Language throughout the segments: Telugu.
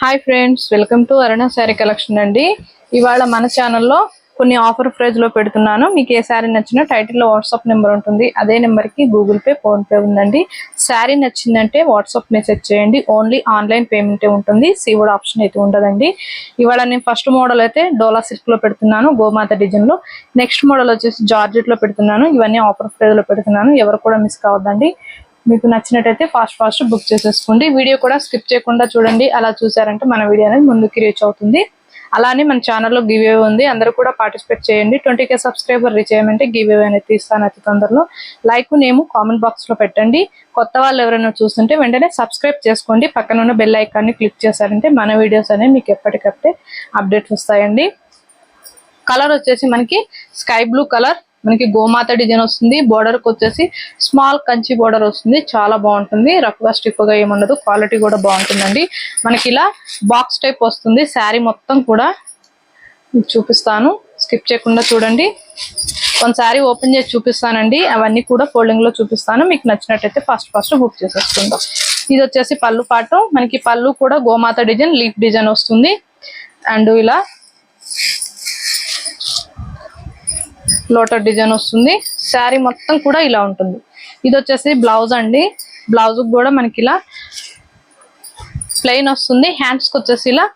Hi friends, welcome to Aruna sari collection అండి. ఇవాళ మన ఛానల్లో కొన్ని ఆఫర్ ప్రైజ్ లో పెడుతున్నాను. మీకు ఏ శారీ నచ్చినా టైటిల్లో వాట్సాప్ నెంబర్ ఉంటుంది. అదే నెంబర్కి గూగుల్ పే, ఫోన్ పే ఉందండి. శారీ నచ్చిందంటే వాట్సాప్ మెసేజ్ చేయండి. ఓన్లీ ఆన్లైన్ పేమెంటే ఉంటుంది. సీవుడ్ ఆప్షన్ అయితే ఉండదండి. ఇవాళ నేను ఫస్ట్ మోడల్ అయితే డోలా సిల్క్ లో పెడుతున్నాను, గోమాత డిజైన్ లో. నెక్స్ట్ మోడల్ వచ్చేసి జార్జెట్ లో పెడుతున్నాను. ఇవన్నీ ఆఫర్ ప్రైజ్ లో పెడుతున్నాను. ఎవరు కూడా మిస్ కావద్దండి. మీకు నచ్చినట్టయితే ఫాస్ట్ బుక్ చేసేసుకోండి. వీడియో కూడా స్కిప్ చేయకుండా చూడండి. అలా చూసారంటే మన వీడియో అనేది ముందుకి రీచ్ అవుతుంది. అలానే మన ఛానల్లో గివ్ అవే ఉంది, అందరూ కూడా పార్టిసిపేట్ చేయండి. 20K సబ్స్క్రైబర్ రీచ్ అయ్యామంటే గివ్ అవే అనేది తీస్తాను అతి తొందరలో. లైక్ నేమ్ కామెంట్ బాక్స్ లో పెట్టండి. కొత్త వాళ్ళు ఎవరైనా చూస్తుంటే వెంటనే సబ్స్క్రైబ్ చేసుకోండి. పక్కన ఉన్న బెల్ ఐకాన్ని క్లిక్ చేశారంటే మన వీడియోస్ అనేవి మీకు ఎప్పటికప్పుడే అప్డేట్స్ వస్తాయండి. కలర్ వచ్చేసి మనకి స్కై బ్లూ కలర్, మనకి గోమాత డిజైన్ వస్తుంది. బోర్డర్ కి వచ్చేసి స్మాల్ కంచి బోర్డర్ వస్తుంది. చాలా బాగుంటుంది. రఫ్ గా స్టిఫ్ గా ఏముండదు. క్వాలిటీ కూడా బాగుంటుందండి. మనకి ఇలా బాక్స్ టైప్ వస్తుంది. శారీ మొత్తం కూడా చూపిస్తాను, స్కిప్ చేయకుండా చూడండి. ఒకసారి ఓపెన్ చేసి చూపిస్తానండి. అవన్నీ కూడా ఫోల్డింగ్ లో చూపిస్తాను. మీకు నచ్చినట్టయితే ఫాస్ట్ బుక్ చేసేసుకుందాం. ఇది వచ్చేసి పళ్ళు పాటు. మనకి పళ్ళు కూడా గోమాత డిజైన్, లీఫ్ డిజైన్ వస్తుంది. అండ్ ఇలా లోటర్ డిజైన్ వస్తుంది. శారీ మొత్తం కూడా ఇలా ఉంటుంది. ఇది వచ్చేసి బ్లౌజ్ అండి. బ్లౌజ్ కూడా మనకి ఇలా ప్లెయిన్ వస్తుంది. హ్యాండ్స్ కి వచ్చేసి ఇలా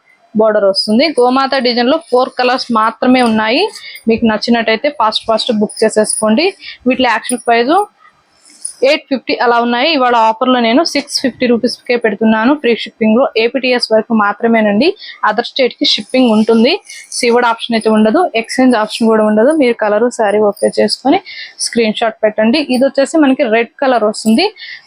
బోర్డర్ వస్తుంది. గోమాత డిజైన్ లో 4 కలర్స్ మాత్రమే ఉన్నాయి. మీకు నచ్చినట్టయితే ఫాస్ట్ బుక్ చేసేసుకోండి. వీటి యాక్చువల్ ప్రైస్ 850 అలా ఉన్నాయి. ఇవాళ ఆఫర్ లో నేను 650 రూపీస్ కే పెడుతున్నాను. ఫ్రీ షిప్పింగ్ లో APTS వరకు మాత్రమేనండి. అదర్ స్టేట్ కి షిప్పింగ్ ఉంటుంది. సీవర్డ్ ఆప్షన్ అయితే ఉండదు. ఎక్స్చేంజ్ ఆప్షన్ కూడా ఉండదు. మీరు కలర్ శారీ ఓకే చేసుకొని స్క్రీన్ షాట్ పెట్టండి. ఇది వచ్చేసి మనకి రెడ్ కలర్ వస్తుంది.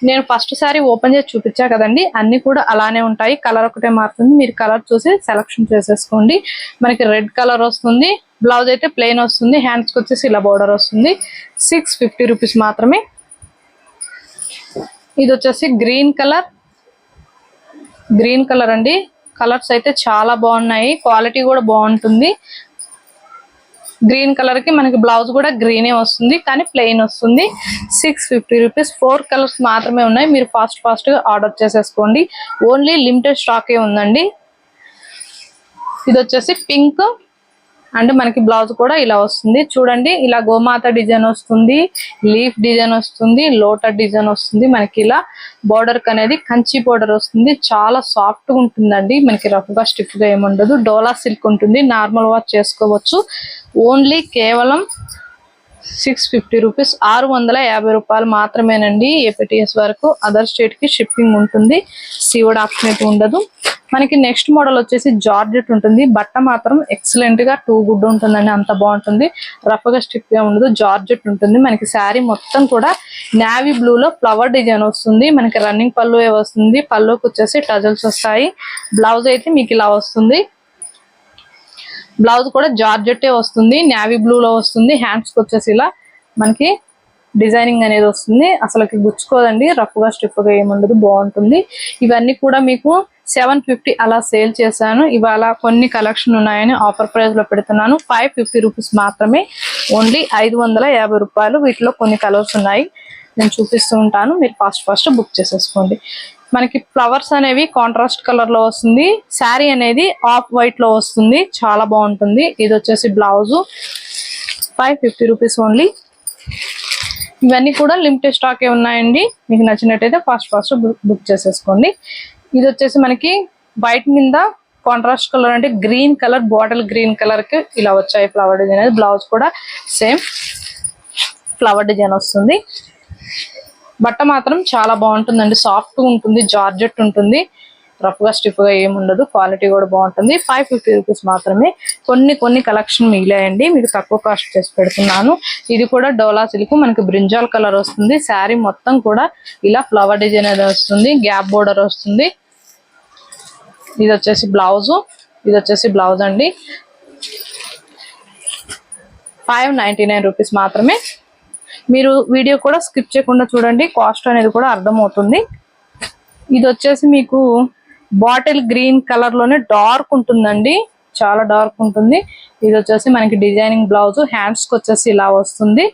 నేను ఫస్ట్ శారీ ఓపెన్ చేసి చూపించా కదండి, అన్ని కూడా అలానే ఉంటాయి. కలర్ ఒకటే మారుతుంది. మీరు కలర్ చూసి సెలెక్షన్ చేసేసుకోండి. మనకి రెడ్ కలర్ వస్తుంది. బ్లౌజ్ అయితే ప్లెయిన్ వస్తుంది. హ్యాండ్స్ కి వచ్చేసి ఇలా బోర్డర్ వస్తుంది. 650 రూపీస్ మాత్రమే. ఇది వచ్చేసి గ్రీన్ కలర్ అండి. కలర్స్ అయితే చాలా బాగున్నాయి. క్వాలిటీ కూడా బాగుంటుంది. గ్రీన్ కలర్ కి మనకి బ్లౌజ్ కూడా గ్రీనే వస్తుంది, కానీ ప్లెయిన్ వస్తుంది. 650 రూపీస్. 4 కలర్స్ మాత్రమే ఉన్నాయి. మీరు ఫాస్ట్ గా ఆర్డర్ చేసేసుకోండి. ఓన్లీ లిమిటెడ్ స్టాకే ఉందండి. ఇది వచ్చేసి పింక్ అండ్ మనకి బ్లౌజ్ కూడా ఇలా వస్తుంది. చూడండి, ఇలా గోమాత డిజైన్ వస్తుంది, లీఫ్ డిజైన్ వస్తుంది, లోటర్ డిజైన్ వస్తుంది. మనకి ఇలా బోర్డర్ అనేది కంచి బోర్డర్ వస్తుంది. చాలా సాఫ్ట్ గా ఉంటుందండి. మనకి రఫ్ గా స్టిఫ్ గా ఏముండదు. డోలా సిల్క్ ఉంటుంది. నార్మల్ వాష్ చేసుకోవచ్చు. ఓన్లీ కేవలం 650 రూపీస్, 650 రూపాయలు మాత్రమేనండి. APTS వరకు. అదర్ స్టేట్ కి షిప్పింగ్ ఉంటుంది. సీవర్డ్ ఆప్షన్ అయితే ఉండదు. మనకి నెక్స్ట్ మోడల్ వచ్చేసి జార్జెట్ ఉంటుంది. బట్ట మాత్రం ఎక్సలెంట్ గా టూ గుడ్ ఉంటుందండి. అంత బాగుంటుంది. రఫ్ గా స్టిఫ్ గా ఉండదు. జార్జెట్ ఉంటుంది. మనకి శారీ మొత్తం కూడా నావీ బ్లూ లో ఫ్లవర్ డిజైన్ వస్తుంది. మనకి రన్నింగ్ పళ్ళు వస్తుంది. పళ్ళుకి వచ్చేసి టజల్స్ వస్తాయి. బ్లౌజ్ అయితే మీకు ఇలా వస్తుంది. బ్లౌజ్ కూడా జార్జెట్టే వస్తుంది. నావీ బ్లూ లో వస్తుంది. హ్యాండ్స్ కి వచ్చేసి ఇలా మనకి డిజైనింగ్ అనేది వస్తుంది. అసలుకి గుచ్చుకోదండి. రఫ్ గా స్టిఫ్ గా ఏముండదు. బాగుంటుంది. ఇవన్నీ కూడా మీకు 750 అలా సేల్ చేశాను. ఇవాళ కొన్ని కలెక్షన్ ఉన్నాయని ఆఫర్ ప్రైస్ లో పెడుతున్నాను. 550 రూపీస్ మాత్రమే. ఓన్లీ 550 రూపాయలు. వీటిలో కొన్ని కలర్స్ ఉన్నాయి, నేను చూపిస్తూ ఉంటాను. మీరు ఫాస్ట్ బుక్ చేసేసుకోండి. మనకి ఫ్లవర్స్ అనేవి కాంట్రాస్ట్ కలర్ లో వస్తుంది. శారీ అనేది ఆఫ్ వైట్ లో వస్తుంది. చాలా బాగుంటుంది. ఇది వచ్చేసి బ్లౌజ్. 550 rupees only. ఇవన్నీ కూడా లిమిటెడ్ స్టాకే ఉన్నాయండి. మీకు నచ్చినట్టయితే ఫాస్ట్ బుక్ చేసేసుకోండి. ఇది వచ్చేసి మనకి వైట్ మీద కాంట్రాస్ట్ కలర్ అంటే green colour, bottle green colour కి ఇలా వచ్చాయి ఫ్లవర్ డిజైన్ అనేది. బ్లౌజ్ కూడా సేమ్ ఫ్లవర్ డిజైన్ వస్తుంది. బట్ట మాత్రం చాలా బాగుంటుందండి. సాఫ్ట్ గా ఉంటుంది. జార్జెట్ ఉంటుంది. రఫ్ గా స్టిఫ్ గా ఏముండదు. క్వాలిటీ కూడా బాగుంటుంది. 550 రూపీస్ మాత్రమే. కొన్ని కలెక్షన్ మిగిలాయండి. మీకు తక్కువ కాస్ట్ చేసి పెడుతున్నాను. ఇది కూడా డోలా సిల్క్. మనకి బ్రింజాల్ కలర్ వస్తుంది. శారీ మొత్తం కూడా ఇలా ఫ్లవర్ డిజైన్ అనేది వస్తుంది. గ్యాప్ బోర్డర్ వస్తుంది. ఇది వచ్చేసి బ్లౌజ్ అండి. 599 రూపీస్ మాత్రమే. మీరు వీడియో కూడా స్కిప్ చేయకుండా చూడండి. కాస్ట్ అనేది కూడా అర్థమవుతుంది. ఇది వచ్చేసి మీకు బాటిల్ గ్రీన్ కలర్ లోనే డార్క్ ఉంటుందండి. చాలా డార్క్ ఉంటుంది. ఇది వచ్చేసి మనకి డిజైనింగ్ బ్లౌజ్. హ్యాండ్స్ కి వచ్చేసి ఇలా వస్తుంది.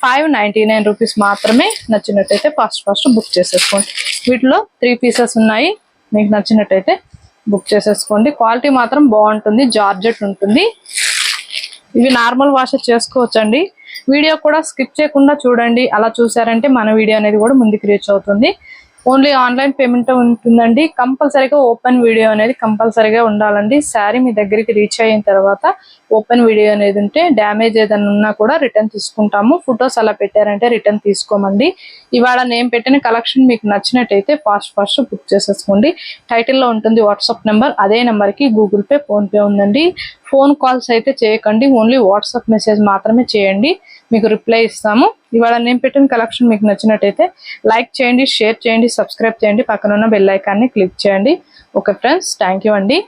599 రూపీస్ మాత్రమే. నచ్చినట్టయితే ఫాస్ట్ బుక్ చేసేసుకోండి. వీటిలో 3 పీసెస్ ఉన్నాయి. మీకు నచ్చినట్టయితే బుక్ చేసేసుకోండి. క్వాలిటీ మాత్రం బాగుంటుంది, జార్జెట్ ఉంటుంది. ఇవి నార్మల్ వాష్ చేసుకోవచ్చండి. వీడియో కూడా స్కిప్ చేయకుండా చూడండి. అలా చూసారంటే మన వీడియో అనేది కూడా ముందుకు రీచ్ అవుతుంది. ఓన్లీ ఆన్లైన్ పేమెంట్ ఉంటుందండి. కంపల్సరీగా ఓపెన్ వీడియో అనేది కంపల్సరీగా ఉండాలండి. శారీ మీ దగ్గరికి రీచ్ అయిన తర్వాత ఓపెన్ వీడియో అనేది ఉంటే డ్యామేజ్ ఏదైనా ఉన్నా కూడా రిటర్న్ తీసుకుంటాము. ఫొటోస్ అలా పెట్టారంటే రిటర్న్ తీసుకోమండి. ఇవాళ నేను పెట్టిన కలెక్షన్ మీకు నచ్చినట్టయితే ఫాస్ట్ బుక్ చేసేసుకోండి. టైటిల్లో ఉంటుంది వాట్సాప్ నెంబర్. అదే నెంబర్కి గూగుల్ పే, ఫోన్పే ఉందండి. ఫోన్ కాల్స్ అయితే చేయకండి, ఓన్లీ వాట్సాప్ మెసేజ్ మాత్రమే చేయండి, మీకు రిప్లై ఇస్తాము. ఇవాళ నేను పెట్టిన కలెక్షన్ మీకు నచ్చినట్టయితే లైక్ చేయండి, షేర్ చేయండి, సబ్స్క్రైబ్ చేయండి, పక్కన ఉన్న బెల్ ఐకాన్ని క్లిక్ చేయండి. ఓకే ఫ్రెండ్స్, థ్యాంక్ యూ అండి.